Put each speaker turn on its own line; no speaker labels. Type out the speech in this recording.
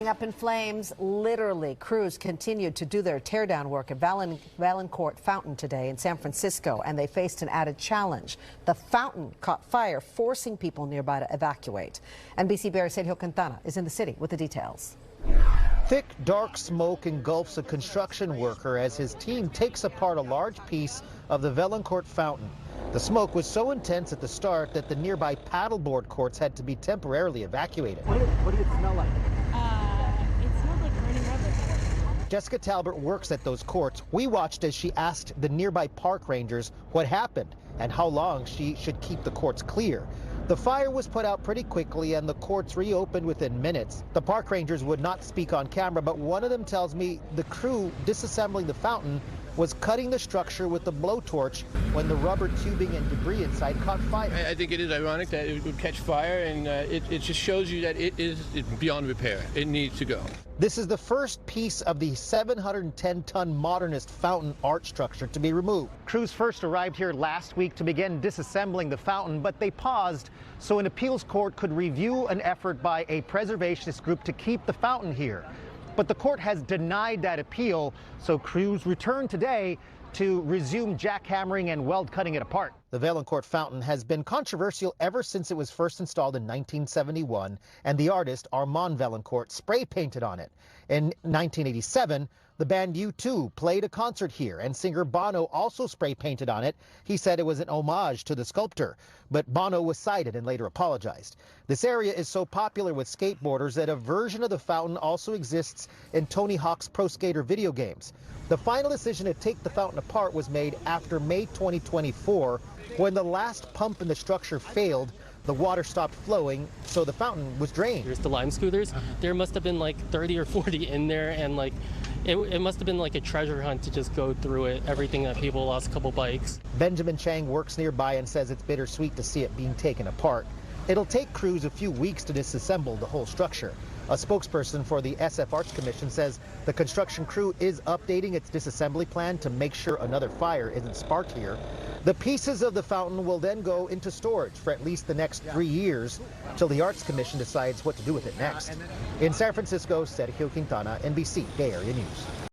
Up in flames, literally. Crews continued to do their teardown work at Vaillancourt Fountain today in San Francisco, and they faced an added challenge. The fountain caught fire, forcing people nearby to evacuate. NBC BAY AREA Sergio Quintana is in the city with the details.
Thick, dark smoke engulfs a construction worker as his team takes apart a large piece of the Vaillancourt Fountain. The smoke was so intense at the start that the nearby paddleboard courts had to be temporarily evacuated.
What did it smell like?
It smells like burning rubber.
Jessica Talbert works at those courts. We watched as she asked the nearby park rangers what happened and how long she should keep the courts clear. The fire was put out pretty quickly and the courts reopened within minutes. The park rangers would not speak on camera, but one of them tells me the crew disassembling the fountain was cutting the structure with a blowtorch when the rubber tubing and debris inside caught fire.
I think it is ironic that it would catch fire, and it just shows you that it's beyond repair. It needs to go.
This is the first piece of the 710-ton modernist fountain art structure to be removed. Crews first arrived here last week to begin disassembling the fountain, but they paused so an appeals court could review an effort by a preservationist group to keep the fountain here. But the court has denied that appeal, so crews return today to resume jackhammering and weld cutting it apart. The Vaillancourt Fountain has been controversial ever since it was first installed in 1971, and the artist Armand Vaillancourt spray painted on it. In 1987, the band U2 played a concert here, and singer Bono also spray painted on it. He said it was an homage to the sculptor, but Bono was cited and later apologized. This area is so popular with skateboarders that a version of the fountain also exists in Tony Hawk's Pro Skater video games. The final decision to take the fountain apart was made after May 2024, when the last pump in the structure failed. The water stopped flowing, so the fountain was drained.
There's the lime scooters. There must have been like 30 or 40 in there, and like it must have been like a treasure hunt to just go through it. Everything that people lost, a couple bikes.
Benjamin Chang works nearby and says it's bittersweet to see it being taken apart. It'll take crews a few weeks to disassemble the whole structure. A spokesperson for the SF Arts Commission says the construction crew is updating its disassembly plan to make sure another fire isn't sparked here. The pieces of the fountain will then go into storage for at least the next 3 years till the Arts Commission decides what to do with it next. In San Francisco, Sergio Quintana, NBC Bay Area News.